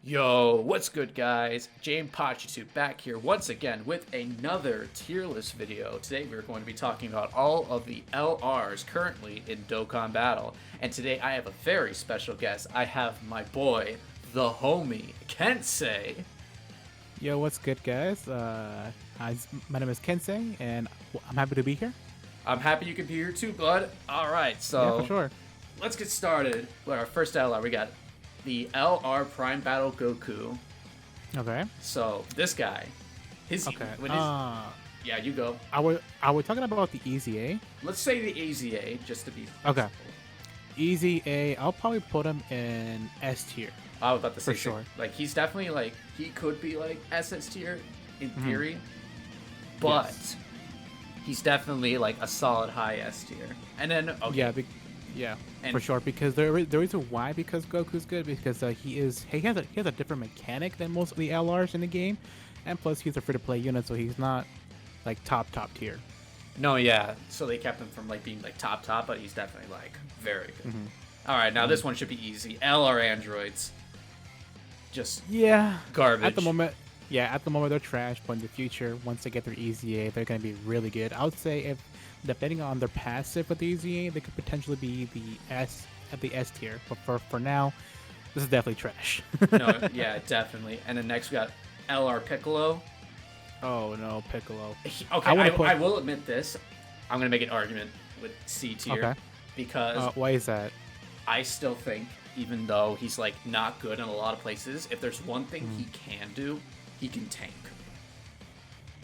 Yo, what's good guys? James Pachitu back here once again with another tier list video. Today we're going to be talking about all of the LRs currently in Dokkan Battle. And today I have a very special guest. I have my boy, the Homie Kensei. Yo, what's good, guys? My name is Kensei, and I'm happy to be here. I'm happy you could be here too, bud. Alright, so Yeah, for sure. let's get started with our first LR. We got the LR Prime Battle Goku. Okay. So this guy, Okay. yeah, you go. Are we talking about the Easy A? Let's say the AZA just to be Okay. simple. Easy A. I'll probably put him in S tier. I was about to say, For sure. like, he's definitely, like, he could be, like, SS tier in theory, but Yes. he's definitely, like, a solid high S tier. And then, okay. Yeah, And- for sure. Because the reason why Goku's good because he has a different mechanic than most of the LRs in the game, and plus he's a free to play unit, so he's not like top tier. No, yeah, so they kept him from, like, being, like, top, but he's definitely, like, very good. Alright, now this one should be easy. LR androids. Just Yeah, garbage. At the moment they're trash, but in the future, once they get their EZA, they're going to be really good. I would say if depending on their passive with the EZA, they could potentially be the S tier. But for now, this is definitely trash. No, yeah, definitely. And then next we got LR Piccolo. Oh no, Piccolo. Okay, I will admit this. I'm gonna make an argument with C tier Okay. because Why is that? I still think, even though he's like not good in a lot of places, if there's one thing he can do, he can tank.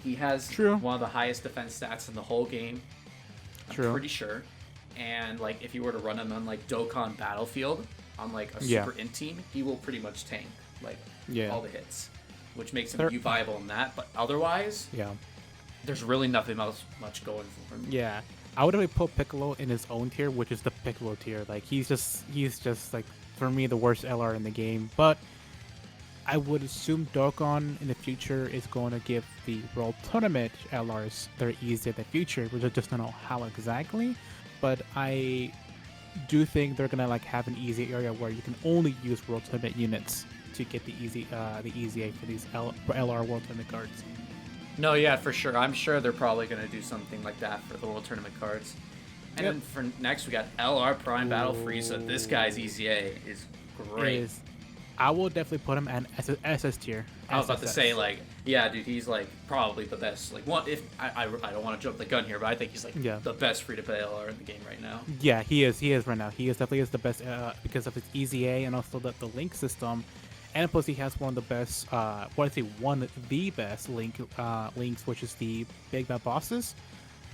He has True. one of the highest defense stats in the whole game. I'm True. pretty sure. And like if you were to run him on like Dokkan Battlefield on like a Yeah. super int team, he will pretty much tank like Yeah. all the hits, which makes him There- viable in that. But otherwise, Yeah. there's really nothing else much going for him. Yeah. I would have put Piccolo in his own tier, which is the Piccolo tier. Like he's just like for me the worst LR in the game. But I would assume Dokkan in the future is going to give the World Tournament LRs their easy in the future, which I just don't know how exactly. But I do think they're gonna like have an easy area where you can only use World Tournament units to get the EZA for these LR World Tournament cards. No, yeah, for sure. I'm sure they're probably going to do something like that for the World Tournament cards. And Yep. then for next, we got LR Prime Battle Frieza. This guy's EZA is great. I will definitely put him at SS tier. I was about to SSS. say, like, yeah, dude, he's like probably the best. Like, one, if I don't want to jump the gun here, but I think he's like the best free to play LR in the game right now. Yeah, he is. He is right now. He is definitely the best because of his EZA and also the link system, and plus he has one of the best. One of the best links, which is the Big Bad Bosses.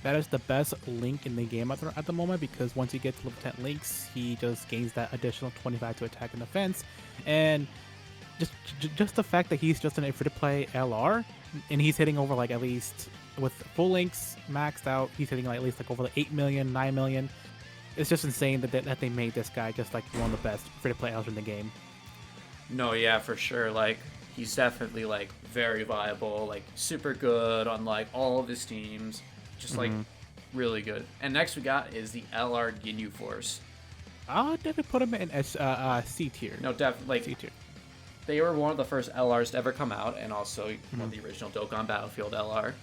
That is the best link in the game at the moment because once you get to level 10 links, he just gains that additional 25 to attack and defense, and just the fact that he's just an free to play LR and he's hitting over like at least with full links maxed out, he's hitting like at least like over the 8 million, 9 million. It's just insane that they made this guy just like one of the best free to play LRs in the game. No, yeah, for sure. Like, he's definitely like very viable, like super good on like all of his teams. Just like really good. And next we got is the LR Ginyu Force. I'll definitely put him in C tier. No, definitely C like tier. they were one of the first LRs to ever come out, and also one of the original Dokkan Battlefield LR.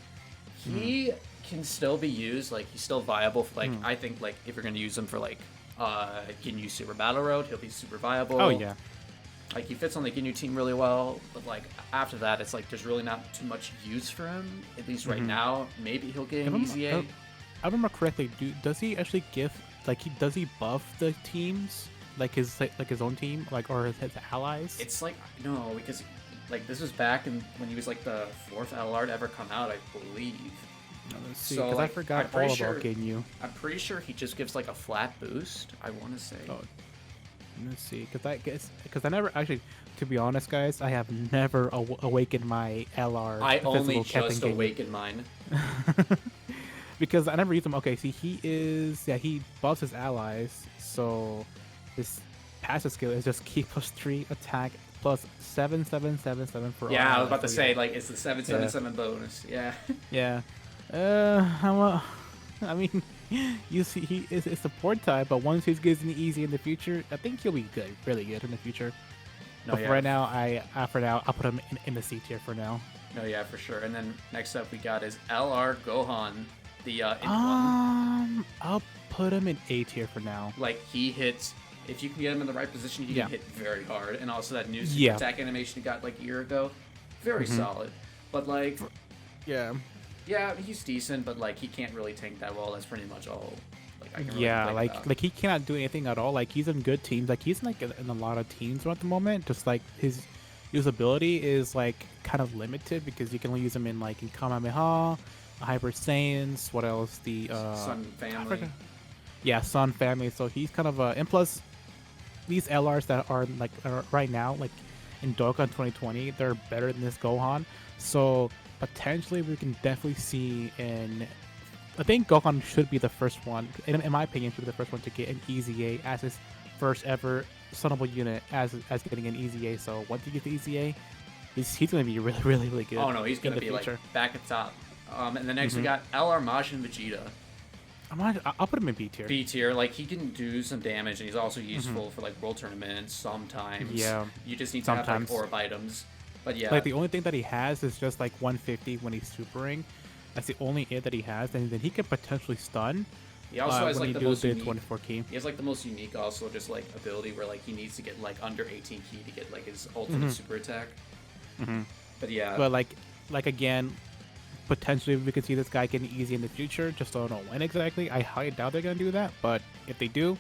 He can still be used, like he's still viable for like I think like if you're gonna use him for like Ginyu Super Battle Road, he'll be super viable. Oh yeah. Like he fits on the Ginyu team really well, but like after that, it's like there's really not too much use for him. At least right now, maybe he'll get an EZA. I remember correctly. Does he actually give does he buff the teams like his own team or his allies? It's like no, because like this was back in when he was like the 4th LR to ever come out, I believe. Let's see, So, because like, I forgot I'm pretty all sure- about Ginyu. I'm pretty sure he just gives like a flat boost. I want to say. Oh, let's see, because I never actually, to be honest, guys, I have never awakened my LR. I physical only Captain just Ginyu. awakened mine. Because I never used him. Okay, see, he buffs his allies, so his passive skill is just key +3 attack plus 7/7/7/7 for all Yeah, I was allies, about to so say yeah. like it's the 7/7/7 bonus. Yeah. Yeah. I mean, you see, he is a support type, but once he gets an easy in the future, I think he'll be good, really good in the future. No, But yeah. for right now, for now I'll put him in the C tier for now. No, yeah, for sure. And then next up we got is LR Gohan, the Int one. I'll put him in A tier for now. Like, he hits, if you can get him in the right position, he Yeah. can hit very hard. And also that new super Yeah. attack animation he got like a year ago, very solid. But like, Yeah. yeah, he's decent, but like he can't really tank that well. That's pretty much all. Like, I can really Yeah, complain about. like he cannot do anything at all. Like he's in good teams. Like he's like in a lot of teams at the moment. Just like his usability is like kind of limited because you can only use him in like in Kamehameha, Hyper Saiyans. What else? The Sun family. Yeah, Sun family. So he's kind of and plus these LRs that are like right now like in Dokkan 2020, they're better than this Gohan. So potentially we can definitely see in. I think Gohan should be the first one, in my opinion, should be the first one to get an Easy A as his first ever sunnable unit as getting an Easy A. So once he gets the Easy A, he's going to be really good. Oh no, he's gonna be future. like back at the top. And then next we got Armage and Vegeta. I'll put him in B tier. B tier, like he can do some damage, and he's also useful for like world tournaments sometimes. Yeah, you just need to have sometimes. like orb items. But yeah, Like the only thing that he has is just like 150 when he's supering. That's the only hit that he has, and then he can potentially stun. he also has when like he the most does unique. 24 key. He has like the most unique also just like ability where like he needs to get like under 18 key to get like his ultimate super attack. But yeah, But like again, potentially we could see this guy getting easy in the future. Just don't know when exactly. I highly doubt they're gonna do that, but if they do,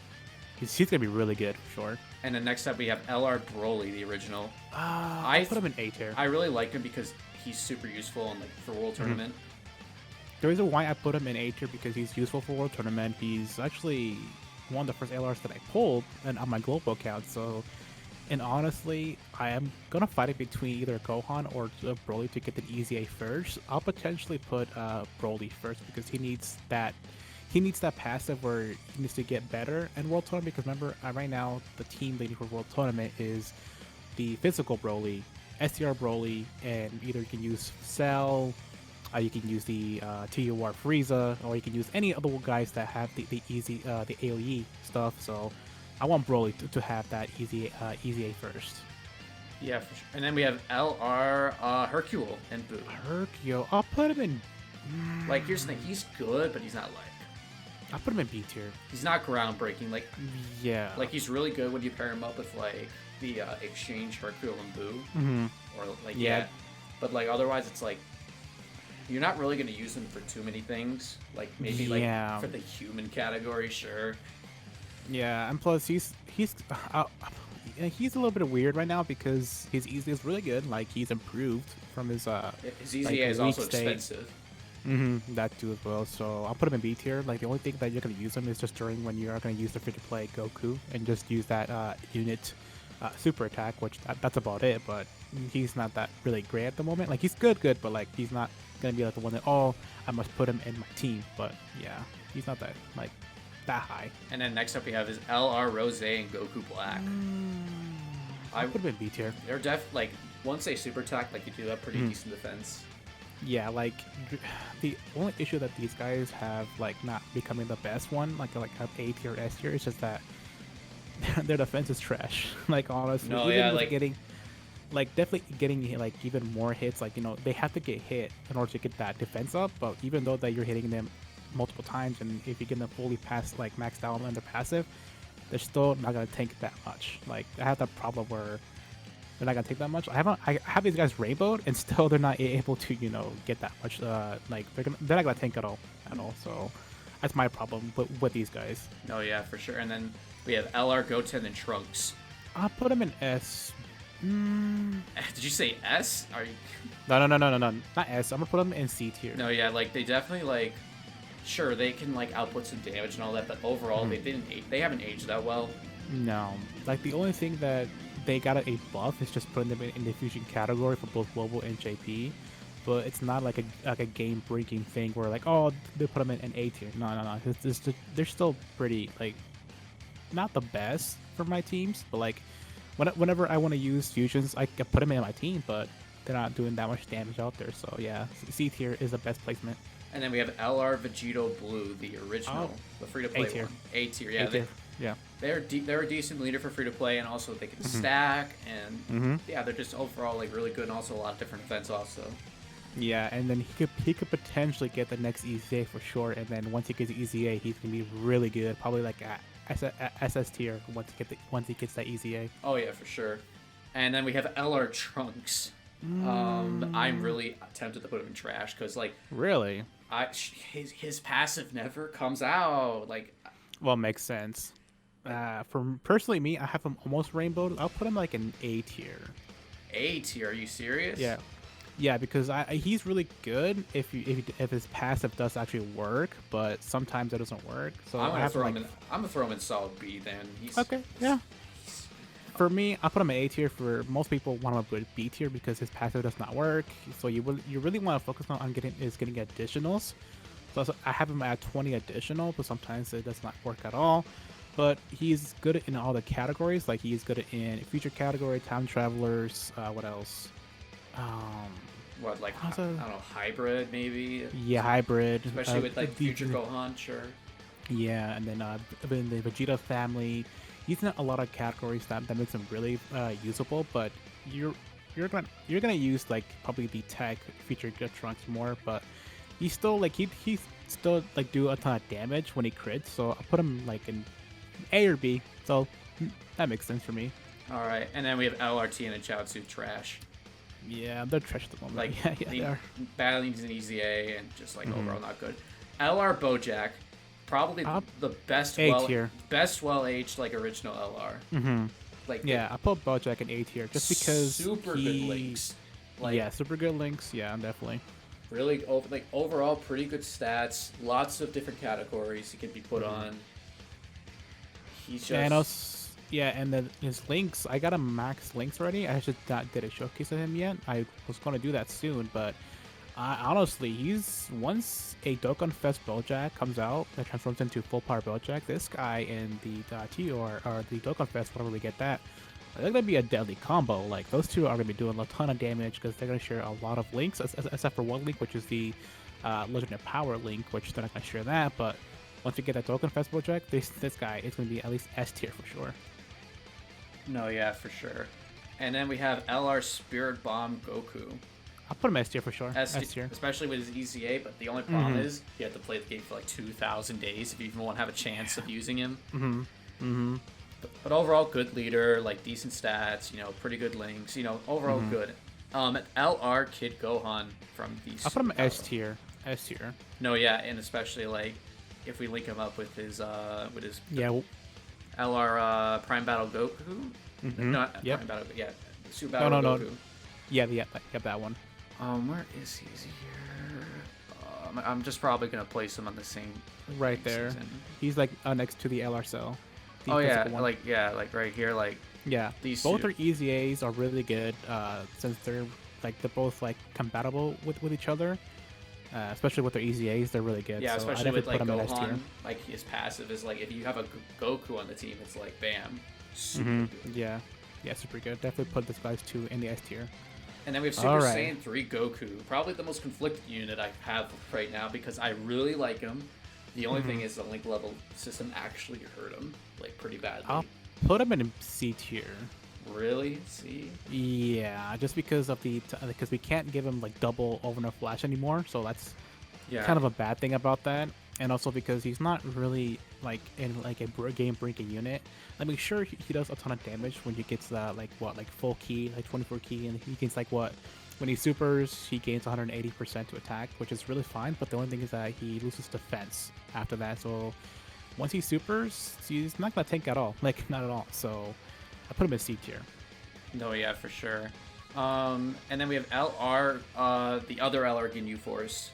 he's gonna be really good for sure. and then next up we have LR Broly, the original. I put him in A tier. I really like him because he's super useful and like for world tournament. The reason why I put him in A tier because he's useful for World Tournament. He's actually one of the first LRs that I pulled and on my global account. So, and honestly, I am gonna fight it between either Gohan or Broly to get the Easy A first. I'll potentially put Broly first because he needs that. He needs that passive where he needs to get better in World Tournament. Because remember, right now the team leading for World Tournament is the physical Broly, STR Broly, and either you can use Cell. You can use the TUR Frieza, or you can use any other guys that have the AoE stuff. So I want Broly to have that easy A first. Yeah, for sure. And then we have LR Hercule and Boo. Hercule, I'll put him in. Like here's the thing, he's good, but he's not like I'll put him in B tier. he's not groundbreaking. Like Yeah. he's really good when you pair him up with like the exchange Hercule and Boo, or like Yeah. But like otherwise, it's like you're not really gonna use him for too many things. Like maybe Yeah. like for the human category, sure. Yeah, and plus he's a little bit weird right now because his easy is really good. Like he's improved from his His EZA like, is also weak state. expensive. That too as well. So I'll put him in B tier. Like the only thing that you're gonna use him is just during when you are gonna use the free to play Goku and just use that unit super attack, which that's about it. But he's not that really great at the moment. Like he's good, but like he's not gonna be like the one that I must put him in my team. But yeah, he's not that like that high. And then next up we have is LR Rose and Goku Black. I put him in B tier. They're like once they super attack, like you do have pretty decent defense. Yeah, like the only issue that these guys have like not becoming the best one, like have A tier, S tier, is just that their defense is trash. Like honestly, No, even yeah, with like getting definitely getting like even more hits. Like they have to get hit in order to get that defense up. But even though that you're hitting them multiple times, and if you get them fully past like maxed out on their passive, they're still not gonna tank that much. Like I have that problem where they're not gonna take that much. I have these guys rainbowed, and still they're not able to get that much. Like they're not gonna tank at all. So that's my problem with these guys. no, yeah, for sure. And then we have LR Goten and Trunks. I'll put them in S. Did you say S? Are you? No, not S. I'm gonna put them in C tier. No, yeah, like they definitely like. Sure, they can like output some damage and all that, but overall they haven't aged that well. No, like the only thing that they got a buff is just putting them in the fusion category for both global and JP, but it's not like a game breaking thing where like they put them in A tier. No. They're still pretty like not the best for my teams, but like whenever I want to use fusions, I can put them in my team, but they're not doing that much damage out there. So yeah, C tier is the best placement. And then we have LR Vegito Blue, the original, the free to play A tier. one. A tier, yeah. A tier. Yeah. They're a decent leader for free to play, and also they can stack, and yeah, they're just overall like really good, and also a lot of different events also. Yeah, and then he could potentially get the next EZA for sure, and then once he gets EZA, he's gonna be really good, probably like SS tier once he gets that EZA. Oh yeah, for sure. And then we have Lrturlos. I'm really tempted to put him in trash because like really, his passive never comes out. Like, well, makes sense. For personally me, I have him almost rainbowed. I'll put him like an A tier. A tier? Are you serious? Yeah. Yeah, because he's really good if his passive does actually work, but sometimes it doesn't work. So I'm gonna throw him in solid B then. Okay, yeah. For me, I put him in A tier. For most people, want him to put B tier because his passive does not work. So you really want to focus on getting additionals. So I have him at 20 additional, but sometimes it does not work at all. But he's good in all the categories. Like he's good in future category, time travelers. What else? What, like, I don't know, hybrid maybe? Yeah, hybrid. Especially with, like, future Gohan, sure. Yeah, and then in the Vegeta family, he's in a lot of categories that makes him really usable, but you're gonna use, like, probably the tech feature Trunks more, but he's still, like, he's still, like, do a ton of damage when he crits, so I'll put him, like, in A or B, so that makes sense for me. Alright, and then we have LRT and a Chaozu trash. Yeah, they're trash at the moment. Like, they are. Battling is an EZA and just like overall not good. LR Bojack, probably the best well-aged like original LR. Like yeah, I put Bojack in A tier just because super good links. Like, yeah, super good links. Yeah, definitely. Really, like overall pretty good stats. Lots of different categories he can be put on. He's just. Yeah, and then his links, I got a max links already. I just not did a showcase of him yet. I was going to do that soon, but honestly, once a Dokkan Fest Bojack comes out that transforms into full power Bojack, this guy in the TO or the Dokkan Fest, whenever we get that, they're going to be a deadly combo. Like, those two are going to be doing a ton of damage because they're going to share a lot of links, except for one link, which is the Legend of Power link, which they're not going to share that, but once we get that Dokkan Fest Bojack, this guy is going to be at least S tier for sure. No, yeah, for sure. And then we have LR Spirit Bomb Goku. I'll put him S tier for sure. S tier. Especially with his EZA, but the only problem is you have to play the game for like 2,000 days if you even want to have a chance of using him. But overall, good leader, like decent stats, you know, pretty good links, you know, overall good. LR Kid Gohan from the I'll put him S tier. S tier. No, yeah, and especially like if we link him up with his yeah. LR Prime Battle Goku? Not Prime Battle, yeah. Super Battle Goku. No. Yeah, that one. Where is he? Is he here? I'm just probably going to place him on the same... Right there. Season. He's, like, next to the LR cell. Oh, yeah. Like right here, like... Yeah. These both their EZAs are really good, since they're both, like, compatible with each other. Especially with their EZAs, they're really good. Yeah, so especially with like Gohan, like his passive is like if you have a Goku on the team, it's like bam, super good. Yeah, super good. Definitely put this guy's 2 in the S tier. And then we have Super Saiyan 3 Goku, probably the most conflicted unit I have right now because I really like him. The only thing is the link level system actually hurt him like pretty badly. I'll put him in C tier. Really? See? Yeah, just because of because we can't give him like double overnight flash anymore, so that's kind of a bad thing about that. And also because he's not really like in like a game breaking unit. I mean, sure he does a ton of damage when he gets like full key, like 24 key, and he gains like when he supers, he gains 180% to attack, which is really fine. But the only thing is that he loses defense after that. So once he supers, he's not gonna tank at all, like not at all. So I put him in C tier. No, yeah, for sure. And then we have LR, the other LR Ginyu Force.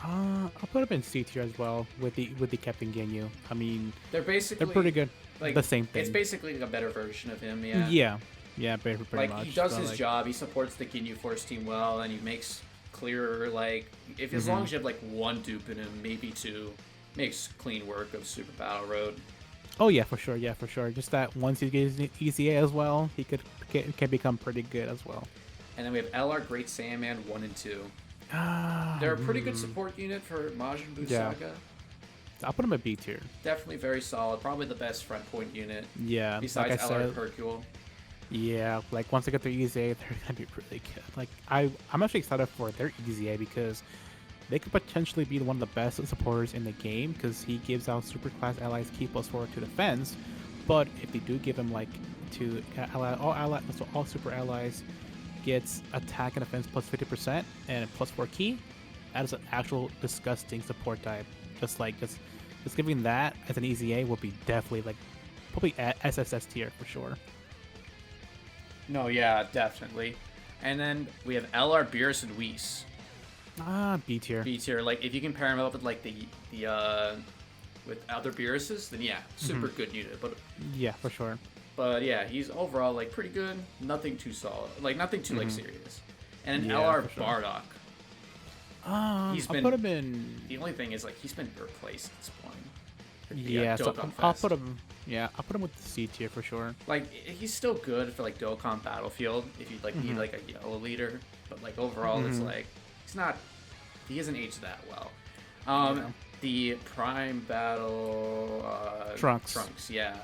I'll put him in C tier as well with the Captain Ginyu. I mean, they're pretty good. Like the same thing. It's basically like a better version of him. Yeah. Yeah, pretty like, much. He does his job. He supports the Ginyu Force team well, and he makes clearer like as long as you have like one dupe in him, maybe 2, makes clean work of Super Battle Road. Oh yeah, for sure. Just that once he gets EZA as well, he can become pretty good as well. And then we have LR Great Sandman 1 and 2. They're a pretty good support unit for Majin Buu Saga. I'll put him at B tier. Definitely very solid. Probably the best front point unit. Yeah, Besides like I Eller said, Hercule. yeah, like once they get their EZA, they're gonna be really good. Like I'm actually excited for their EZA because they could potentially be one of the best supporters in the game because he gives out super class allies key +4 to defense. But if they do give him like to all super allies gets attack and defense plus 50% and +4 key, that is an actual disgusting support type. Just giving that as an EZA would be definitely like probably at SSS tier for sure. No, yeah, definitely. And then we have LR, Beerus, and Whis. B tier. B tier. Like if you can pair him up with like the with other Beeruses, then yeah, super good unit. Yeah, for sure. But yeah, he's overall like pretty good. Nothing too solid. Like nothing too like serious. And then Yeah, LR for sure. Bardock. I'll put him in. The only thing is like he's been replaced at this point. Yeah, so Dokkan I'll Fest. put him. Yeah, I'll put him with the C tier for sure. Like he's still good for like Dokkan Battlefield if you like need like a yellow leader, but like overall it's like he's not. He hasn't aged that well. The Prime Battle Trunks. Yeah.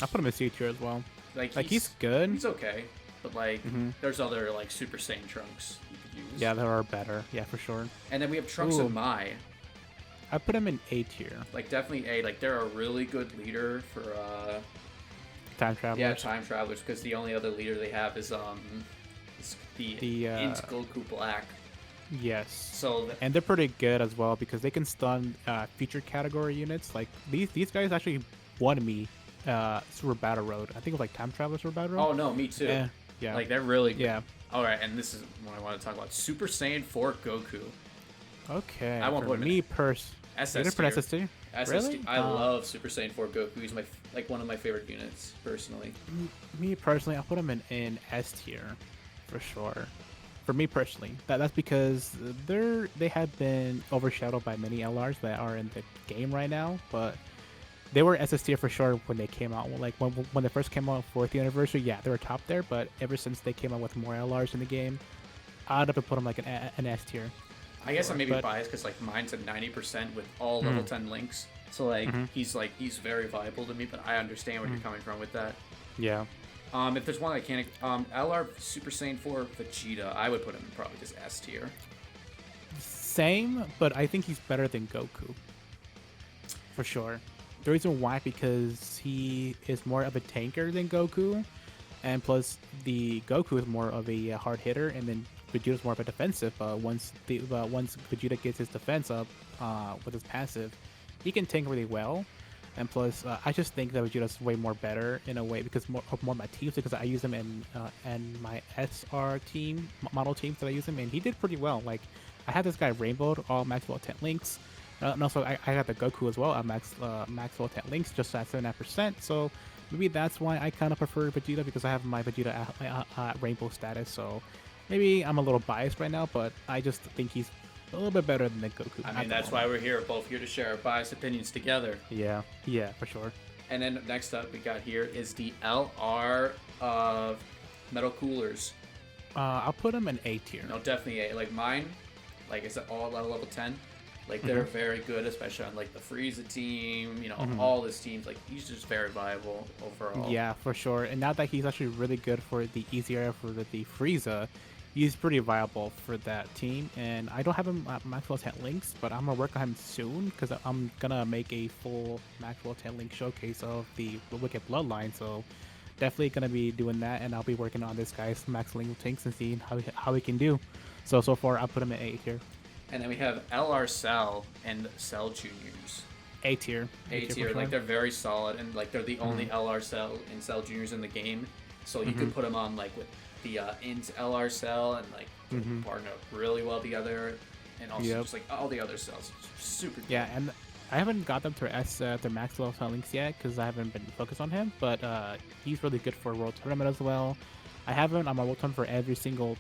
I'll put him in C tier as well. Like He's good. He's okay, but like there's other like Super Saiyan Trunks you could use. Yeah, there are better. Yeah, for sure. And then we have Trunks Ooh. and Mai. I put him in A tier. Like definitely A. Like they're a really good leader for Time travelers. yeah, time travelers, because the only other leader they have is the Int Goku Black. Yes. So And they're pretty good as well because they can stun featured category units. Like these guys actually won me Super Battle Road. I think it was like Time Traveler Super Battle Road. oh no, me too. Yeah. Like they're really good. Yeah. All right, and this is what I want to talk about: Super Saiyan 4 Goku. Okay. I won't for put him me in SS tier. Really? I love Super Saiyan 4 Goku. He's like one of my favorite units personally. Me personally, I'll put him in S tier for sure. For me personally, that's because they have been overshadowed by many LRs that are in the game right now, but they were SS tier for sure when they came out. Like when they first came out 4th anniversary, yeah, they were top there. But ever since they came out with more LRs in the game, I'd have to put them like an S tier. I guess I may be biased because like mine's at 90% with all level 10 links. So like he's very viable to me, but I understand where you're coming from with that. Yeah. If there's one I can't, LR Super Saiyan 4 Vegeta, I would put him in probably just S tier. Same, but I think he's better than Goku. For sure. The reason why, because he is more of a tanker than Goku, and plus the Goku is more of a hard hitter, and then Vegeta's more of a defensive. Once Vegeta gets his defense up with his passive, he can tank really well. And plus, I just think that Vegeta's way more better in a way because more my teams, because I use him in my SR team model teams that I use him, and he did pretty well. Like I had this guy rainbowed all max level 10 links. And also, I got the Goku as well at max level 10 links, just at 79%. So maybe that's why I kind of prefer Vegeta, because I have my Vegeta at rainbow status. So maybe I'm a little biased right now, but I just think he's a little bit better than the Goku. I mean, that's why we're here, both here to share our biased opinions together. Yeah, for sure. And then next up we got here is the LR of Metal Coolers. I'll put him in A tier. No, definitely A. Like mine, like is it all level 10? Like they're very good, especially on like the Frieza team, all his teams. Like he's just very viable overall. Yeah, for sure. And now that he's actually really good for the easy area for the Frieza, he's pretty viable for that team. And I don't have him at max level 10 links, but I'm gonna work on him soon because I'm gonna make a full max level 10 link showcase of the Wicked Bloodline. So definitely gonna be doing that, and I'll be working on this guy's max link tanks and seeing how he can do. So far I'll put him at A tier. And then we have LR Cell and Cell Juniors. A tier. A tier, sure. like they're very solid, and like they're the only LR Cell and Cell Juniors in the game. So you could put them on like with the Int LR Cell and like partner up really well together, and also just like all the other cells, super. Yeah, and I haven't got them to their max level 10 links yet because I haven't been focused on him. But he's really good for World Tournament as well. I have him on my World Tournament for every single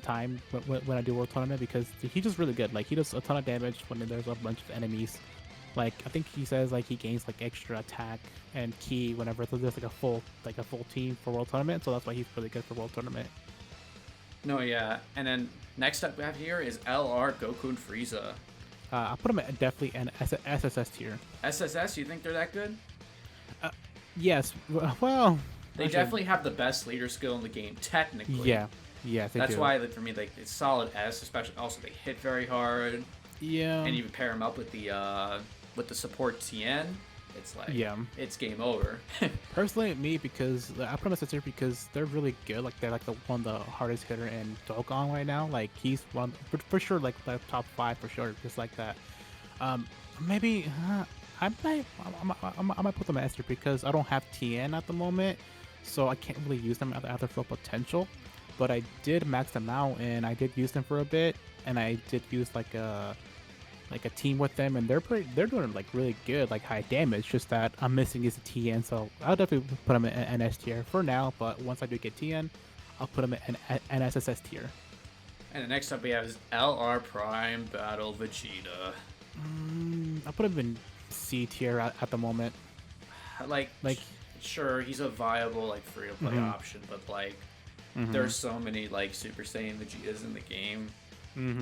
time when I do World Tournament because he's just really good. Like he does a ton of damage when there's a bunch of enemies. Like I think he says like he gains like extra attack and ki whenever there's like a full team for World Tournament. So that's why he's really good for World Tournament. No, yeah. And then next up we have here is LR Goku and Frieza. I put them at definitely an SSS tier. SSS, you think they're that good? Yes. Well, They actually, definitely have the best leader skill in the game, technically. Yeah. Yeah, they That's do. why, like, for me, like, it's solid S. Especially, also they hit very hard, Yeah. and you pair them up with the support TN. It's like, Yeah. it's game over. Personally, me because I put them as tier because they're really good. Like they're like the one of the hardest hitter in Dokkan right now. Like he's one for sure, like the top 5 for sure, just like that. Maybe I might put them as tier because I don't have TN at the moment, so I can't really use them at their full potential. But I did max them out, and I did use them for a bit, and I did use like a team with them, and they're doing like really good, like high damage. Just that I'm missing is a TN, so I'll definitely put them in an S tier for now. But once I do get TN, I'll put them in an SSS tier. And the next up we have is LR Prime Battle Vegeta. I'll put him in C tier at the moment. Like, sure, he's a viable like free to play option, but like, there's so many like Super Saiyan Vegetas in the game.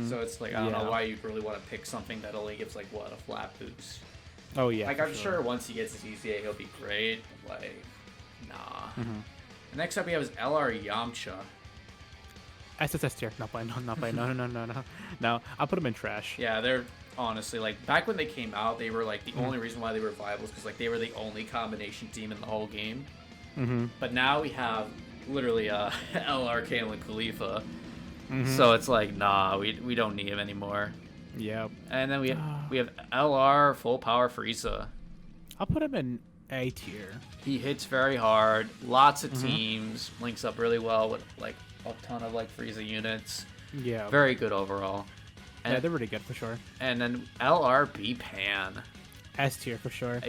So it's like, I don't know why you'd really want to pick something that only gives like what, a flat boost. Oh yeah. Like I'm sure once he gets his EZA he'll be great, but like, nah. The next up we have is LR Yamcha. SSS tier. Not playing. No. I'll put him in trash. Yeah, they're honestly like back when they came out, they were like the only reason why they were viable is because like they were the only combination team in the whole game. But now we have literally LR Kale and Khalifa. So it's like, nah, we don't need him anymore. Yeah. And then we have LR Full Power Frieza. I'll put him in A tier. He hits very hard, lots of teams, links up really well with like a ton of like Frieza units. Yeah. Very good overall. And, yeah, they're really good for sure. And then LRB Pan. S tier for sure.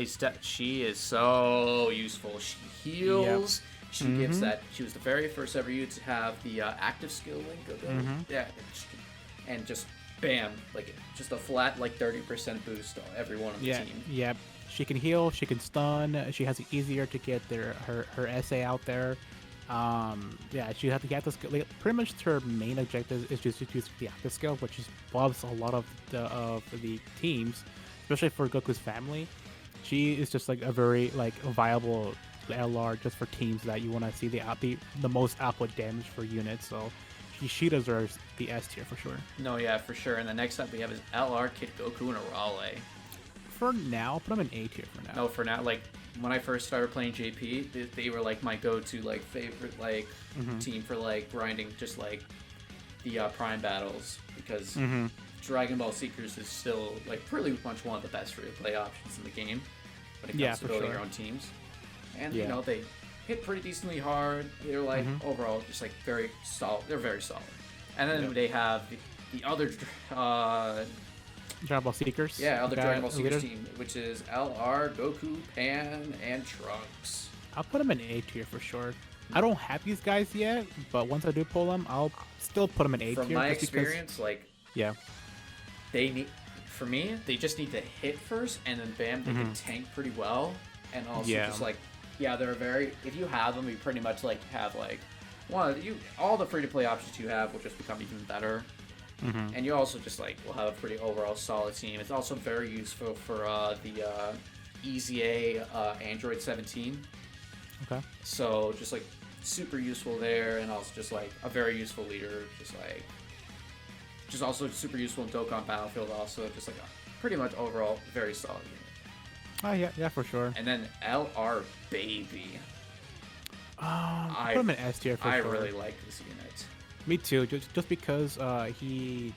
She is so useful. She heals. Yep. She gives that. She was the very first ever unit to have the active skill link ability. Yeah, and just bam, like just a flat like 30% boost on every one of the team. Yeah, she can heal. She can stun. She has it easier to get her SA out there. Yeah, she has to get this. Like, pretty much her main objective is just to use the active skill, which is buffs a lot of the teams, especially for Goku's family. She is just like a very like viable LR just for teams that you want to see the most output damage for units. So she deserves the S tier for sure. No, yeah, for sure. And the next up we have is LR Kid Goku and Raleigh. For now, I'll put them in A tier for now. No, for now, like when I first started playing JP, they were like my go-to like favorite like team for like grinding just like the prime battles because Dragon Ball Seekers is still like pretty much one of the best free-to-play options in the game when it comes to building your own teams. And you know, they hit pretty decently hard. They're like overall just like very solid. They're very solid. And then they have the other Dragon Ball Seekers. Yeah, other Dragon Ball Seekers team, which is LR, Goku, Pan, and Trunks. I'll put them in A tier for sure. I don't have these guys yet, but once I do pull them, I'll still put them in A tier. From my experience, like they need. For me, they just need to hit first, and then bam, they can tank pretty well, and also just like. Yeah, they're very. If you have them, you pretty much like have like all the free to play options you have will just become even better, and you also just like will have a pretty overall solid team. It's also very useful for the EZA Android 17. Okay. So just like super useful there, and also just like a very useful leader. Just also super useful in Dokkan Battlefield. Also just like a pretty much overall very solid unit. Oh yeah, for sure. And then LR Baby. I put him in S tier for sure. I really like this unit. Me too. Just because he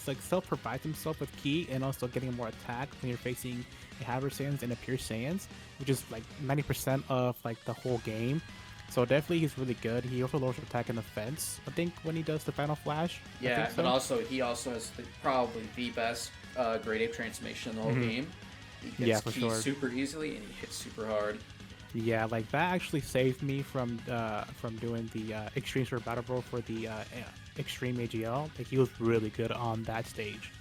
like self provides himself with ki and also getting more attack when you're facing a Hyper Saiyans and a Pure Saiyans, which is like 90% of like the whole game. So definitely he's really good. He also lowers attack and defense, I think, when he does the Final Flash. Yeah, but also he also has probably the best grade ape transformation in the whole game. He gets ki super easily and he hits super hard. Yeah, like that actually saved me from doing the Extreme Super Battle Bro for the Extreme AGL. Like he was really good on that stage.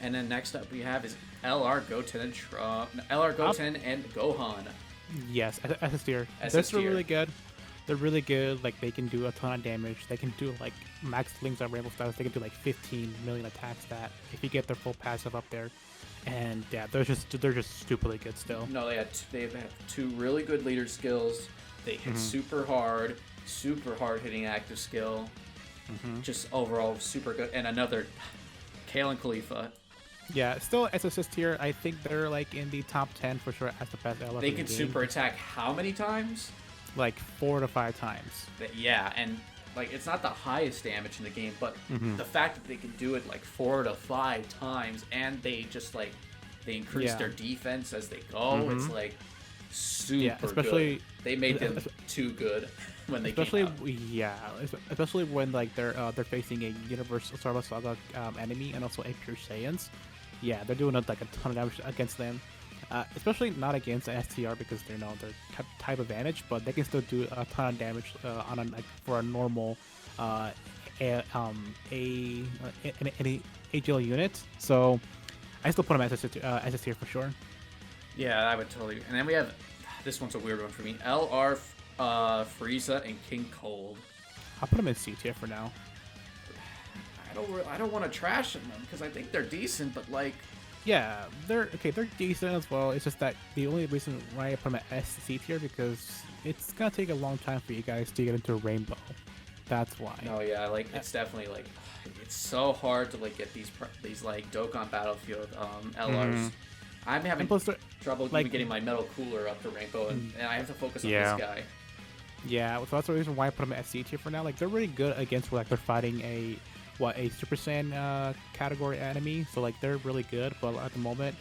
And then next up we have is LR Goten and Gohan. Yes, S tier. They're still really good. They're really good. Like they can do a ton of damage. They can do like max links on Rainbow status. They can do like 15 million attacks. That if you get their full passive up there, and yeah, they're just stupidly good still. No, they have two really good leader skills. They hit super hard hitting active skill. Just overall super good. And another, Kale and Khalifa. Yeah, still SSS tier. I think they're like in the top 10 for sure as the best LR. They can super attack how many times? Like 4 to 5 times. Yeah, and like it's not the highest damage in the game, but the fact that they can do it like 4 to 5 times, and they just like they increase their defense as they go. It's like super especially good. They made them too good when they especially came out. especially when like they're facing a Universal Star Wars Saga enemy and also a Pure Saiyans. Yeah, they're doing like a ton of damage against them. Especially not against STR because they're type advantage, but they can still do a ton of damage on a, like for a normal AGL unit. So I still put them as SS tier for sure. Yeah, I would totally. And then we have this one's a weird one for me. LR Frieza and King Cold. I'll put them in C tier for now. I don't want to trash them because I think they're decent, but like. Yeah, they're decent as well. It's just that the only reason why I put them at SC tier because it's gonna take a long time for you guys to get into Rainbow. That's why. No, yeah, like it's definitely like it's so hard to like get these like Dokkan Battlefield LRs. I'm having trouble even getting my metal cooler up to Rainbow, and I have to focus on this guy. Yeah, so that's the reason why I put them at SC tier for now. Like they're really good against like they're fighting a Super Saiyan category enemy, so like they're really good, but at the moment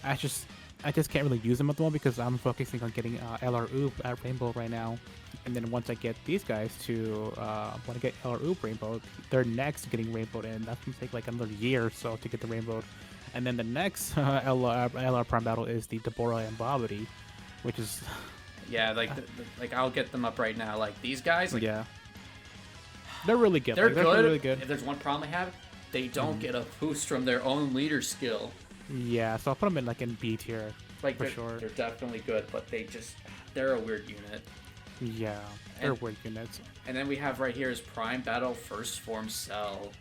I just can't really use them at the moment because I'm focusing on getting LR Oop at Rainbow right now, and then once I get these guys to when I get LR Oop Rainbow, they're next getting Rainbowed, and that's gonna take like another year or so to get the Rainbowed, and then the next LR Prime battle is the Deborah and Babidi, which is like I'll get them up right now. Like these guys, like, they're really good. They're good. Really good. If there's one problem I have, they don't get a boost from their own leader skill. Yeah, so I'll put them in like in B tier. Like for sure. They're definitely good, but they're a weird unit. Yeah, they're weird units. And then we have right here is Prime Battle First Form Cell.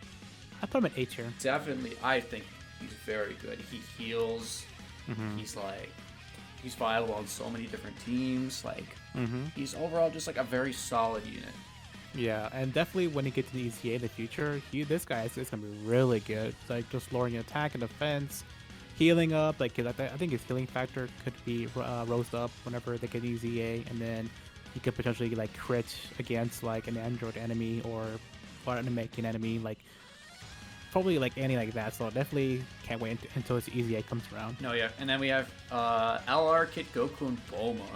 I put him in A tier. Definitely, I think he's very good. He heals. He's viable on so many different teams. Like he's overall just like a very solid unit. Yeah, and definitely when you get to the EZA in the future, this guy is going to be really good. It's like just lowering attack and defense, healing up. Like I think his healing factor could be rose up whenever they get EZA, and then he could potentially like crit against like an android enemy or an American enemy, like probably like any like that. So definitely can't wait until his EZA comes around. No, yeah, and then we have LR Kid Goku and Bulma.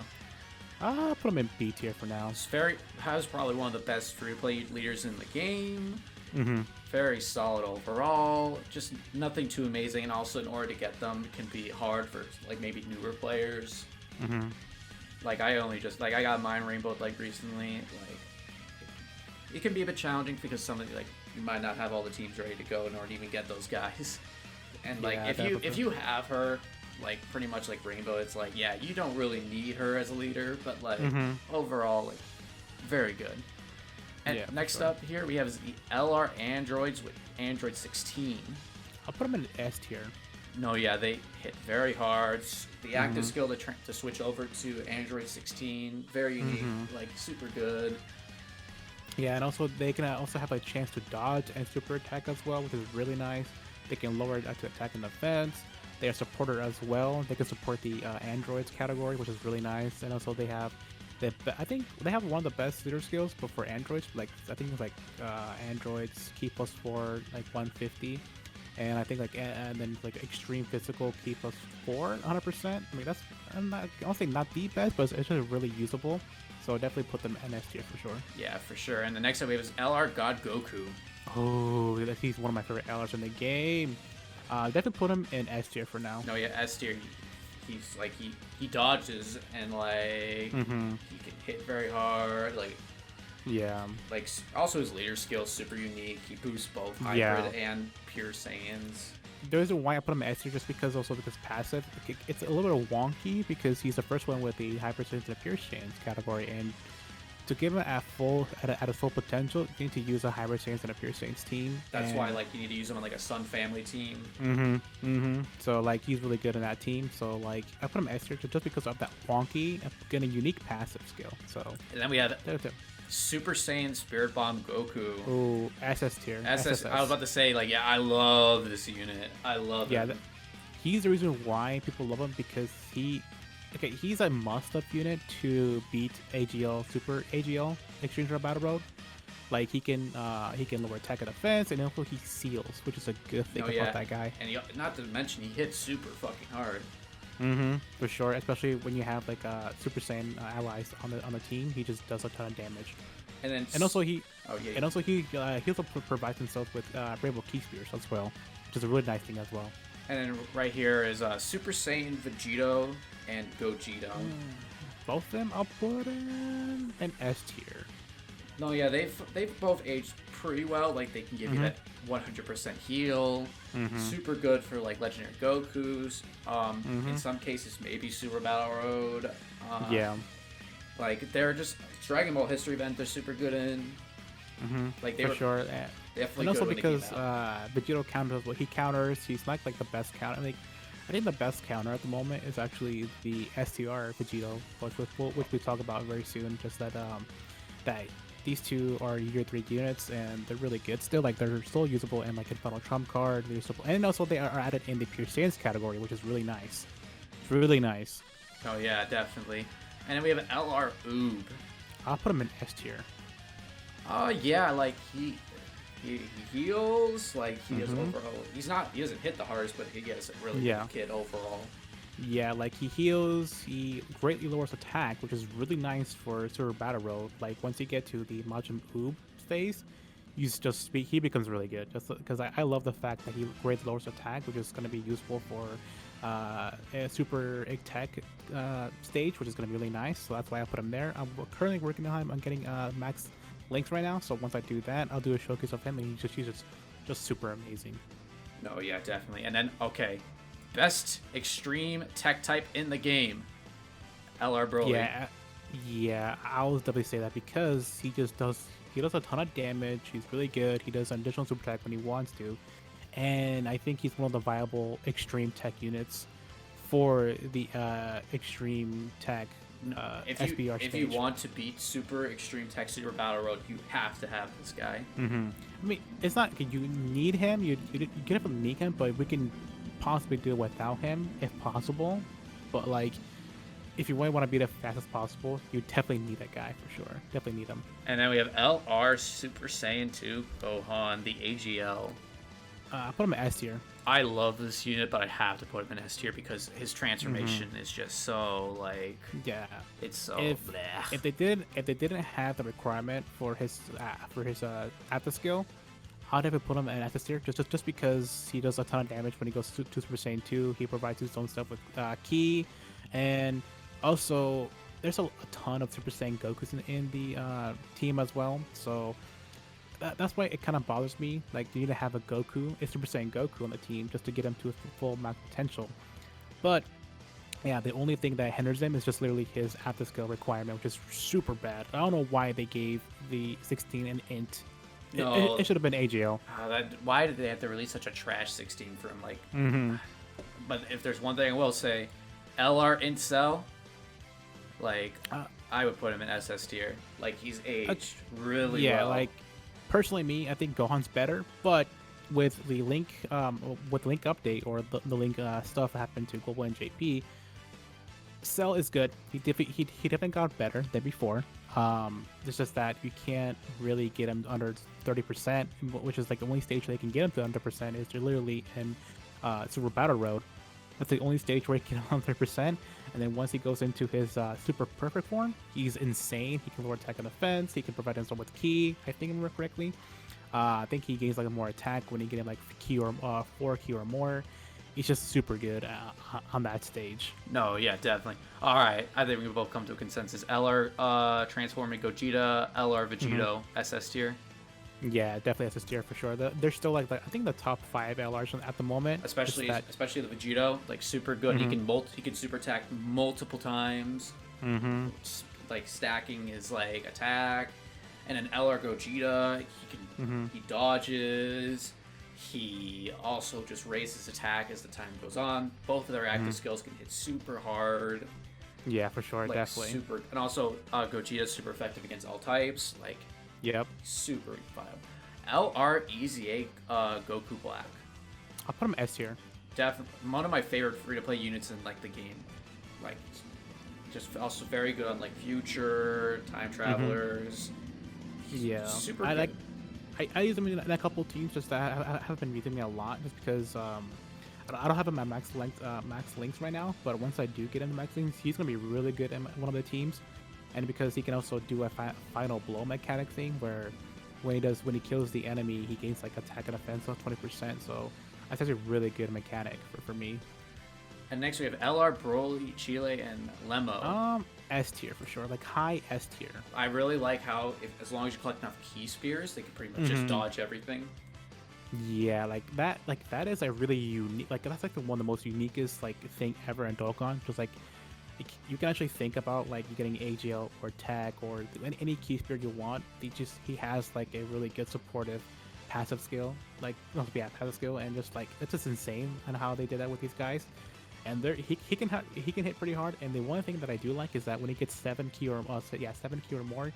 I'll put him in B tier for now. Has probably one of the best free-to-play leaders in the game. Very solid overall. Just nothing too amazing, and also in order to get them, it can be hard for like maybe newer players. Like I got mine rainbowed like recently. Like it can be a bit challenging because like you might not have all the teams ready to go in order to even get those guys. And like if you have her. Like pretty much like Rainbow, it's like you don't really need her as a leader, but like overall, like very good. And next up here we have the LR androids with Android 16. I'll put them in S tier. No, they hit very hard. The active skill to switch over to Android 16, very unique, like super good. Yeah, and also they can also have a chance to dodge and super attack as well, which is really nice. They can lower attack and defense. They are supporter as well. They can support the androids category, which is really nice. And also I think they have one of the best leader skills, but for androids, like I think it's like androids key plus 4 like 150, and I think like and then like extreme physical key plus 4 100%. I mean I'll say not the best, but it's just really usable. So definitely put them in S tier for sure. Yeah, for sure. And the next up we have is LR God Goku. Oh, he's one of my favorite LRs in the game. Definitely put him in S tier for now. No, S tier. He's like he dodges and like he can hit very hard. Like like also his leader skill is super unique. He boosts both hybrid and pure Saiyans. There's a why I put him in S tier just because passive. It's a little bit wonky because he's the first one with the hybrid Saiyans and pure Saiyans category, and to give him at a full potential, you need to use a Hybrid Saiyans and a Pure Saiyans team. That's why like you need to use him on like a Sun Family team. So like he's really good in that team. So like I put him S tier just because of that wonky and getting a unique passive skill. So and then we have Super Saiyan Spirit Bomb Goku. Oh, SS tier. SS. I was about to say like yeah, I love this unit. I love him. Yeah, he's the reason why people love him because he's a must-have unit to beat AGL Super AGL Extreme Zero Battle Road. Like he can lower attack and defense, and also he seals, which is a good thing about that guy. And not to mention he hits super fucking hard. For sure, especially when you have like Super Saiyan allies on the team, he just does a ton of damage. And also he also provides himself with Rainbow Key Spears as well, which is a really nice thing as well. And then right here is Super Saiyan Vegito and Gogeta. Both of them I'll put in an S tier. No, yeah, they've both aged pretty well. Like they can give you that 100% heal. Super good for like legendary Gokus. In some cases, maybe Super Battle Road. Like they're just Dragon Ball History Event. They're super good in. Like they for sure. Definitely. And also because Vegito counters what he counters. He's not like the best counter. Like I think the best counter at the moment is actually the STR Vegito, which we talk about very soon. Just that that these two are year 3 units and they're really good still. Like they're still usable in like Infernal Trump card. They're usable, and also they are added in the Pure Saiyans category, which is really nice. It's really nice. Oh yeah, definitely. And then we have LR Oob. I'll put him in S tier. Oh yeah, like he heals, like he does overall. He doesn't hit the hardest, but he gets a really good kid overall. Yeah, like he heals, he greatly lowers attack, which is really nice for Super Battle Road. Like once you get to the Majin Oob phase, he becomes really good. Just because I love the fact that he greatly lowers attack, which is going to be useful for a Super Tech stage, which is going to be really nice. So that's why I put him there. I'm currently working on him. I'm getting max links right now, so once I do that, I'll do a showcase of him, and he's just super amazing. No, yeah, definitely. And then best extreme tech type in the game, LR Broly. Yeah, I'll definitely say that because he does a ton of damage. He's really good. He does an additional super attack when he wants to, and I think he's one of the viable extreme tech units for the extreme tech. SBR if you want to beat Super Extreme Tech Super Battle Road, you have to have this guy. I mean, it's not you need him. You definitely need him, but we can possibly do it without him if possible. But like, if you really want to beat it as fast as possible, you definitely need that guy for sure. Definitely need him. And then we have LR Super Saiyan 2 Gohan, the AGL. I put him in S tier. I love this unit, but I have to put him in S tier because his transformation is just so like it's so if they didn't have the requirement for his after skill, I'd have put him in S tier just because he does a ton of damage when he goes to Super Saiyan 2. He provides his own stuff with Ki, and also there's a ton of Super Saiyan Gokus in the team as well. So that's why it kind of bothers me. Like, you need to have a Super Saiyan Goku on the team just to get him to his full max potential. But yeah, the only thing that hinders him is just literally his after skill requirement, which is super bad. I don't know why they gave the 16 an int. No, it should have been AGL. Why did they have to release such a trash 16 for him? Like, but if there's one thing I will say, LR int cell, like I would put him in SS tier. Like he's aged really well. Like. Personally, I think Gohan's better, but with the Link update or the Link stuff that happened to Global and JP, Cell is good. He definitely got better than before. It's just that you can't really get him under 30%, which is like the only stage they can get him to under 30% is literally in Super Battle Road. That's the only stage where he can get him under 30%. And then once he goes into his super perfect form, he's insane. He can lower attack and defense. He can provide himself with Ki, I think I remember correctly. I think he gains like more attack when he gets like Ki or 4 Ki or more. He's just super good on that stage. No, yeah, definitely. All right, I think we both come to a consensus. LR transforming Gogeta, LR Vegito, SS tier. Yeah, definitely SS tier for sure. They're still like I think the top 5 LRs at the moment. Especially the Vegito, like super good. He can super attack multiple times. like stacking his like attack, and an LR Gogeta, he dodges. He also just raises attack as the time goes on. Both of their active skills can hit super hard. Yeah, for sure, Like, definitely. Super, and also Gogeta's super effective against all types. Like, Yep. super viable. LREZA Goku Black. I'll put him S tier. Definitely one of my favorite free-to-play units in like the game. Like, just also very good on like future time travelers. Yeah, Super I good. like. I use him in a couple teams. Just that I have been using me a lot, just because I don't have him at max links right now. But once I do get him to max links, he's gonna be really good in one of the teams, and because he can also do a final blow mechanic thing where when he kills the enemy, he gains like attack and defense of 20%. So that's actually a really good mechanic for me. And next we have LR Broly, Chile, and Lemo. S tier for sure, like high S tier. I really like how, as long as you collect enough key spears, they can pretty much just dodge everything. Yeah, like that is a really unique, like that's like one of the most uniquest like thing ever in Dokkan. Just like you can actually think about like you getting AGL or tech or any key spear you want. He has like a really good supportive passive skill, like passive skill, and just like it's just insane on how they did that with these guys. And he can hit pretty hard. And the one thing that I do like is that when he gets 7 key or more,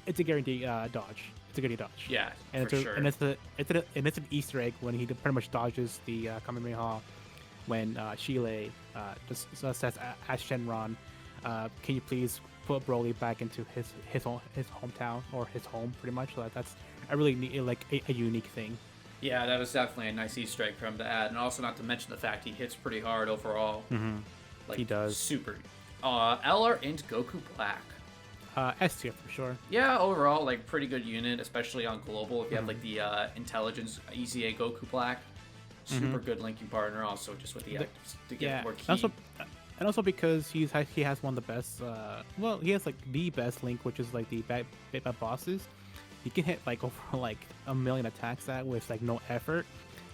it's a guaranteed dodge. It's a guaranteed dodge. Yeah, and for sure. And it's an Easter egg when he pretty much dodges the Kamehameha when Chile just says, "Ask Shenron, can you please put Broly back into his hometown or his home?" Pretty much. So that's a really neat, like a unique thing. Yeah, that was definitely a nice Easter egg for him to add, and also not to mention the fact he hits pretty hard overall. Like, He does. Super. LR Int Goku Black. S tier for sure. Yeah, overall, like, pretty good unit, especially on global. If you have like the intelligence EZA Goku Black, super good linking partner. Also, just with the actives to get more key. And also because he has one of the best. He has like the best link, which is like the big bad bosses. He can hit like over like a million attacks that with like no effort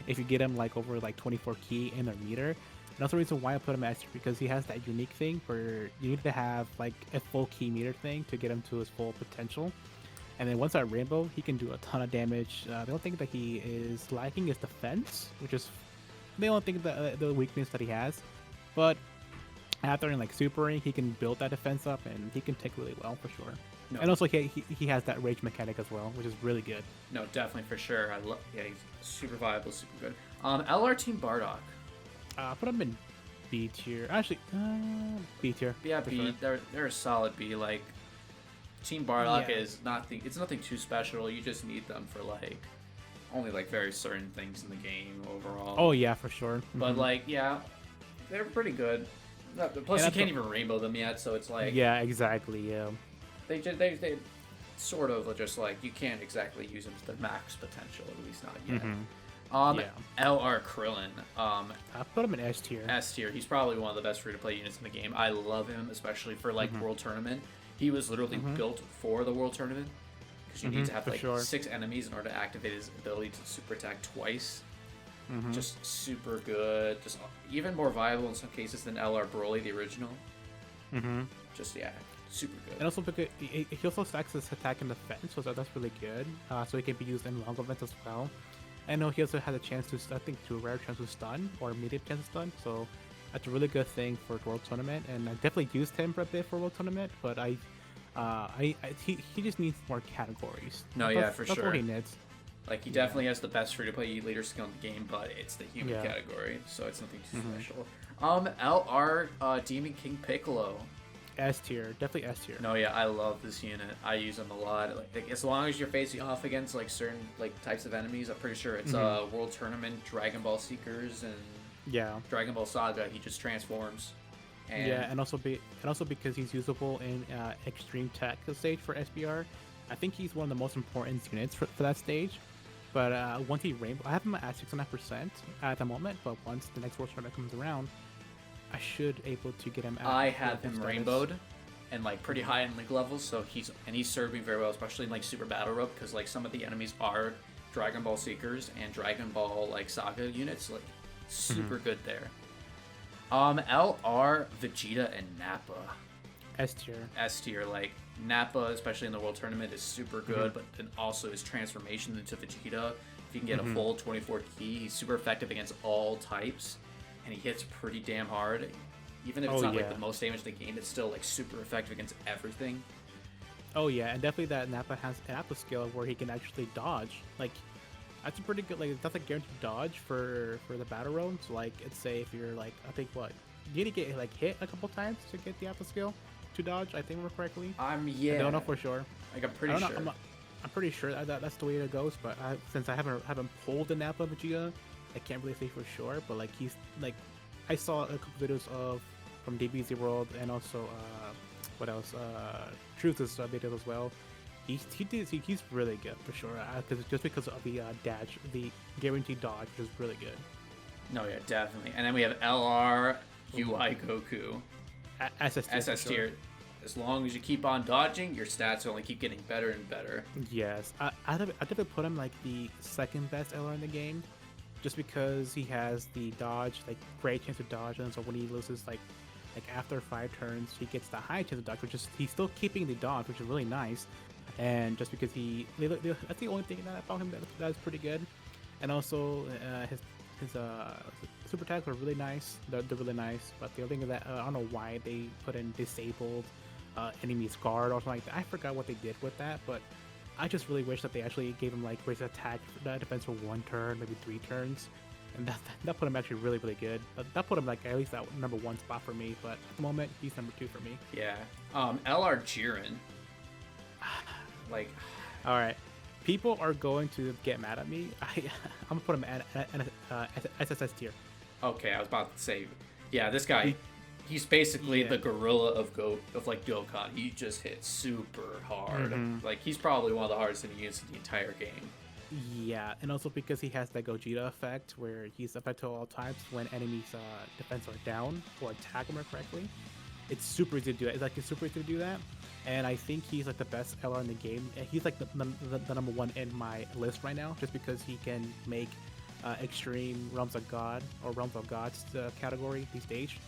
if you get him like over like 24 key in their meter. And that's the reason why I put him as tier, because he has that unique thing where you need to have like a full key meter thing to get him to his full potential. And then once at Rainbow, he can do a ton of damage. The only thing that he is lacking is defense, which is the only thing that the weakness that he has. But after in like supering, he can build that defense up and he can take really well for sure. No. And also he has that rage mechanic as well, which is really good. No, definitely for sure. He's super viable, super good. LR Team Bardock. Put him in B tier. Actually, B tier. Yeah, B. Sure. They're a solid B. Like, Team Bardock is nothing. It's nothing too special. You just need them for like only like very certain things in the game overall. Oh yeah, for sure. But like, yeah, they're pretty good. Plus, you can't even rainbow them yet, so it's like exactly. Yeah. They sort of just like you can't exactly use them to their max potential, at least not yet. LR Krillin. I put him in S tier. S tier. He's probably one of the best free-to-play units in the game. I love him, especially for like World Tournament. He was literally built for the World Tournament because you need to have like 6 enemies in order to activate his ability to super attack twice. Just super good. Just even more viable in some cases than LR Broly, the original. Just super good. And also because he also stacks his attack and defense, so that's really good. So he can be used in long events as well. I know he also had a chance to, I think, to a rare chance to stun or medium chance to stun. So that's a really good thing for World Tournament. And I definitely used him for a bit for World Tournament, but he just needs more categories. No, that's for sure. That's what he needs. Like, he definitely has the best free-to-play leader skill in the game, but it's the human category, so it's nothing too special. LR Demon King Piccolo. S tier, definitely S tier. No, I love this unit. I use them a lot. Like as long as you're facing off against like certain like types of enemies, I'm pretty sure it's World Tournament, Dragon Ball Seekers, and Dragon Ball Saga. He just transforms. And also because he's usable in Extreme Tech stage for SBR. I think he's one of the most important units for that stage. But once he rainbow, I have him at 6.5% at the moment. But once the next World Tournament comes around, I should able to get him out. I have him rainbowed and like pretty high in link levels, so he's served me very well, especially in like Super Battle Rope, because like some of the enemies are Dragon Ball Seekers and Dragon Ball like Saga units, like super good there. LR Vegeta and Nappa. S tier. S tier. Like Nappa, especially in the World Tournament, is super good, but then also his transformation into Vegeta. If you can get a full 24 ki, he's super effective against all types, and he hits pretty damn hard. Even if it's not like the most damage in the game, it's still like super effective against everything. Oh yeah, and definitely that Nappa has an Nappa skill where he can actually dodge. Like that's a pretty good, like that's a guaranteed dodge for the battle road. So like, let's say if you're like, I think what, you need to get like hit a couple times to get the Nappa skill to dodge. I think correctly. Yeah. I don't know for sure. Like I'm pretty sure. I'm pretty sure that's the way it goes. But since I haven't pulled the Nappa Vegeta, I can't really say for sure. But like he's like, I saw a couple videos from DBZ World and also what else? Truth's videos as well. He's really good for sure. Just because of the dash, the guaranteed dodge, which is really good. No, yeah, definitely. And then we have LR UI Goku. SS tier. As long as you keep on dodging, your stats only keep getting better and better. Yes, I'd definitely put him like the second best LR in the game, just because he has the dodge, like great chance to dodge, and so when he loses like after 5 turns, he gets the high chance of dodge, which is he's still keeping the dodge, which is really nice. And just because that's the only thing about him that is pretty good. And also his super attacks are really nice. They're really nice. But the other thing is that I don't know why they put in disabled enemy's guard or something like that. I forgot what they did with that, but I just really wish that they actually gave him like raise attack defense for 1 turn, maybe 3 turns. And that put him actually really, really good. That put him like at least that number 1 spot for me. But at the moment, he's number 2 for me. Yeah. LR Jiren. Like, all right, people are going to get mad at me. I'm gonna put him at SSS tier. Okay, I was about to say, yeah, this guy, he's basically the gorilla of Dokkan. He just hits super hard. Like he's probably one of the hardest units in the entire game. Yeah, and also because he has that Gogeta effect where he's effective at all times when enemies' defense are down or attack him correctly. It's super easy to do that. It's super easy to do that. And I think he's like the best LR in the game. He's like the number 1 in my list right now, just because he can make Extreme Realms of God or Realms of Gods category, the stage,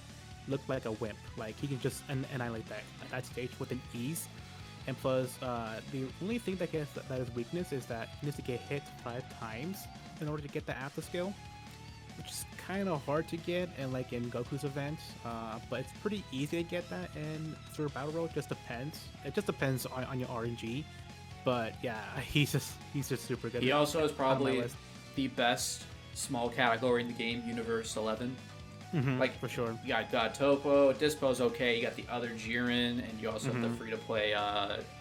look like a wimp. Like he can just annihilate that stage with an ease. And plus, the only thing that is weakness is that he needs to get hit 5 times in order to get the after skill, which is kind of hard to get in Goku's event, but it's pretty easy to get that in Super Battle Road. Just depends. It just depends on your RNG. But yeah, he's just super good. He also has probably the best small category in the game, Universe 11. Like for sure. You got Topo, Dispo's okay. You got the other Jiren, and you also have the free-to-play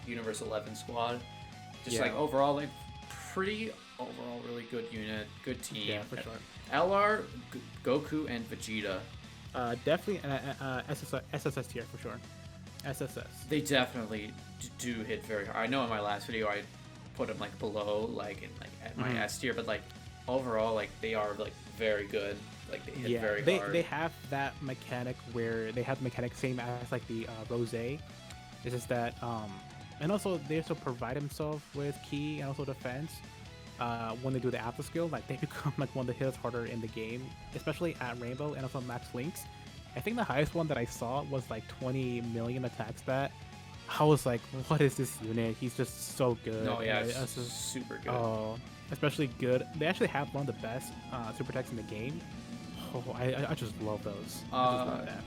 Universe 11 squad. Just like overall, like pretty overall really good unit, good team. Yeah, for sure. LR, Goku, and Vegeta. Definitely SSS tier for sure. SSS. They definitely do hit very hard. I know in my last video I put them like below, at my S tier, but like overall, like they are like very good. Like they hit very hard. They have that mechanic where they have the mechanic same as like the Rose. It's just that and also they also provide themselves with key and also defense. When they do the after skill, like they become like one of the hits harder in the game, especially at Rainbow and also Max Links. I think the highest one that I saw was like 20 million attack stat. I was like, what is this unit? He's just so good. No, yeah, it's super good. Oh, especially good. They actually have one of the best super attacks in the game. Oh, I just love those. I just love that.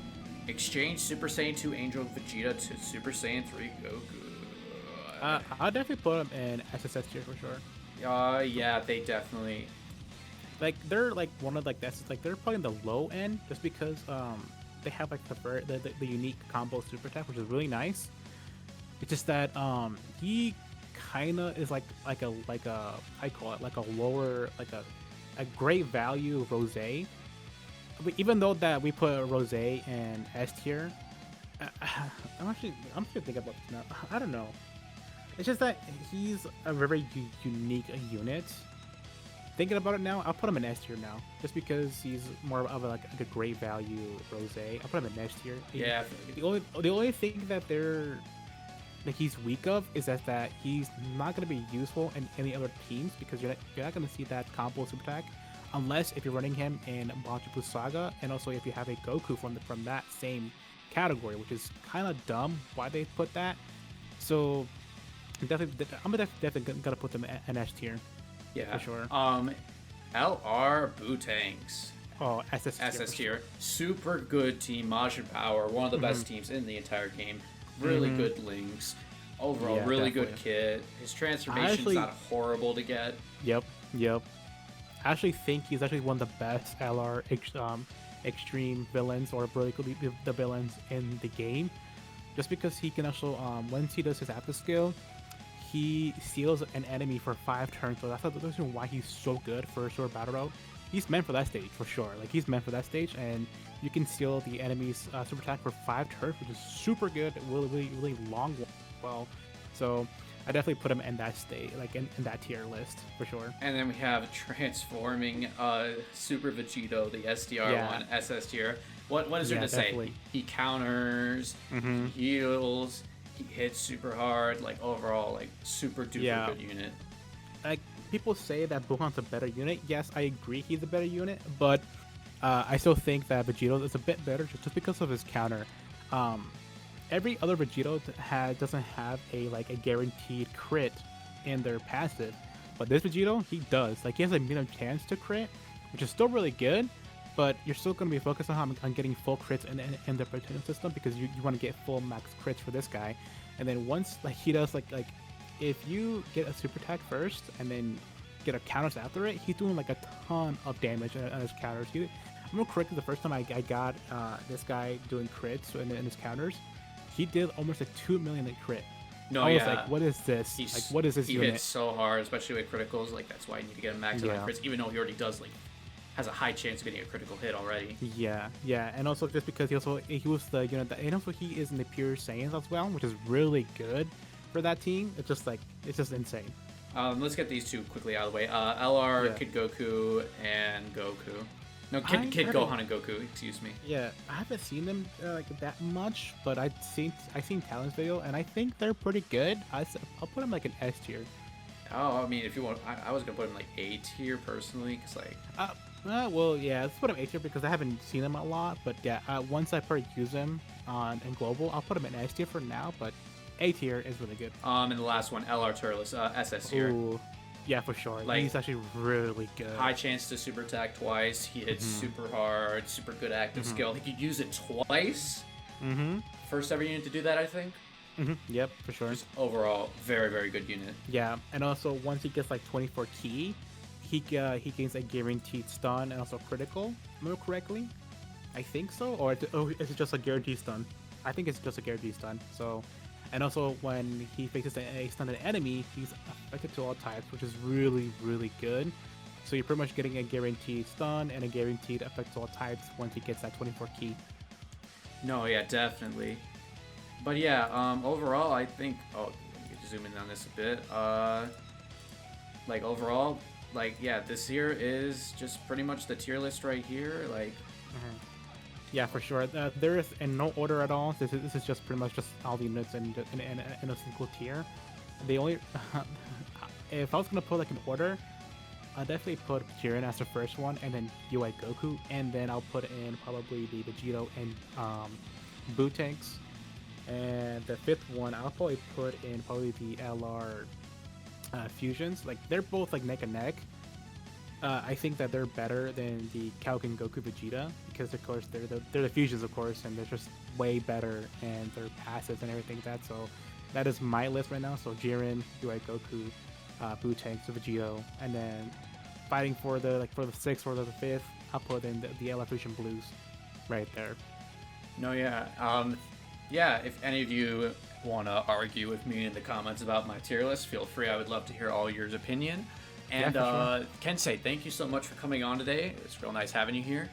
Exchange Super Saiyan 2 Angel Vegeta to Super Saiyan 3 Goku. I'll definitely put them in SSS tier for sure. Yeah, they definitely like they're like one of like that's like they're probably in the low end just because they have like the unique combo super attack, which is really nice. It's just that he kind of is like a I call it like a lower like a great value Rose. But even though that we put Rose in S tier, I'm still thinking about this now. I don't know. It's just that he's a very unique unit. Thinking about it now, I'll put him in S tier now, just because he's more of like a great value Rose. I'll put him in S tier. Yeah. The only thing that he's weak of is that he's not going to be useful in any other teams, because you're not going to see that combo super attack unless if you're running him in Majin Buu Saga, and also if you have a Goku from that same category, which is kind of dumb why they put that. So I'm definitely gonna put them in S tier. Yeah, for sure. LR Bootangs. Oh, SS tier. Super good team. Majin Power, one of the best teams in the entire game. Really good links. Overall, Yeah, really definitely. good kit. His transformation's not horrible to get. Yep. I actually think he's actually one of the best extreme villains, or really the villains in the game. Just because he can also, once he does his after skill, he seals an enemy for 5 turns. So that's the reason why he's so good for Sword Battle Road. He's meant for that stage for sure. Like, he's meant for that stage, and you can seal the enemy's super attack for 5 turns, which is super good. Really long one as well. So I definitely put him in that state, like in that tier list for sure. And then we have transforming Super Vegito, the SDR1 SS tier. What is there to definitely say? He counters, he heals, he hits super hard. Like, overall, like, super duper good unit. Like, people say that Gohan's a better unit. Yes, I agree he's a better unit, but I still think that Vegito is a bit better just because of his counter. Every other Vegito doesn't have a guaranteed crit in their passive, but this Vegito, he does. Like, he has a medium chance to crit, which is still really good, but you're still going to be focused on getting full crits in the protection system, because you want to get full max crits for this guy. And then once he does if you get a super attack first and then get a counters after it, he's doing a ton of damage on his counters. I'm gonna correct the first time I got this guy doing crits in his counters, he did almost 2 million in crit. No, I was like, what is this? What is this he unit? He hits so hard, especially with criticals. Like, that's why you need to get him max amount of crits, even though he already does has a high chance of getting a critical hit already. Yeah, and also just because he was the unit that, and also he is in the pure Saiyans as well, which is really good for that team. It's just insane. Let's get these two quickly out of the way. LR, Kid Goku, and Goku. No, Kid Gohan and Goku. Excuse me. Yeah, I haven't seen them that much, but I've seen Talon's video, and I think they're pretty good. I'll put them an S tier. Oh, I mean, if you want, I was gonna put them A tier personally, because well, yeah, let's put them A tier because I haven't seen them a lot. But yeah, once I use them in global, I'll put them in S tier for now. But A tier is really good. And the last one, Lrturlos, SS tier. Ooh, yeah, for sure. He's actually really good. High chance to super attack twice. He hits super hard, super good active skill. He could use it twice. First ever unit to do that, I think. Yep, for sure. Just overall, very, very good unit. Yeah, and also once he gets 24 ki, he gains a guaranteed stun and also critical. Remember correctly? I think so. Or is it just a guaranteed stun? I think it's just a guaranteed stun. So, and also when he faces a stunned enemy, he's affected to all types, which is really, really good. So you're pretty much getting a guaranteed stun and a guaranteed effect to all types once he gets that 24 ki. No, yeah, definitely. But yeah, overall, I think. Oh, let me zoom in on this a bit. Overall, yeah, this here is just pretty much the tier list right here. Yeah, for sure. There is in no order at all. This is just pretty much just all the units in a single tier. The only if I was gonna put an order, I'll definitely put Jiren as the first one, and then UI Goku, and then I'll put in probably the Vegito and Bootangs. And the 5th one, I'll probably put in probably the LR fusions. They're both neck and neck. I think that they're better than the Goku Goku Vegeta, because of course they're the fusions, of course, and they're just way better, and their passives and everything like that. So that is my list right now. So Jiren, UI Goku, Bootangs, Vegito, and then fighting for the 6th or the 5th, I'll put in the LR fusion blues right there. No, yeah. Yeah, if any of you want to argue with me in the comments about my tier list, feel free. I would love to hear all your opinion. And yeah, sure. Kensei, thank you so much for coming on today. It's real nice having you here.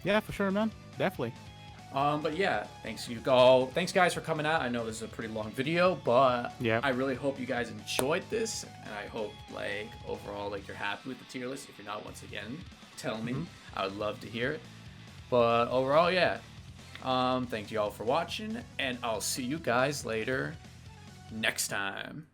Yeah, for sure, man. Definitely. But yeah, thanks you all. Thanks guys for coming out. I know this is a pretty long video, but yeah, I really hope you guys enjoyed this, and I hope overall you're happy with the tier list. If you're not, once again, tell me. I would love to hear it. But overall, yeah. Thank you all for watching, and I'll see you guys later next time.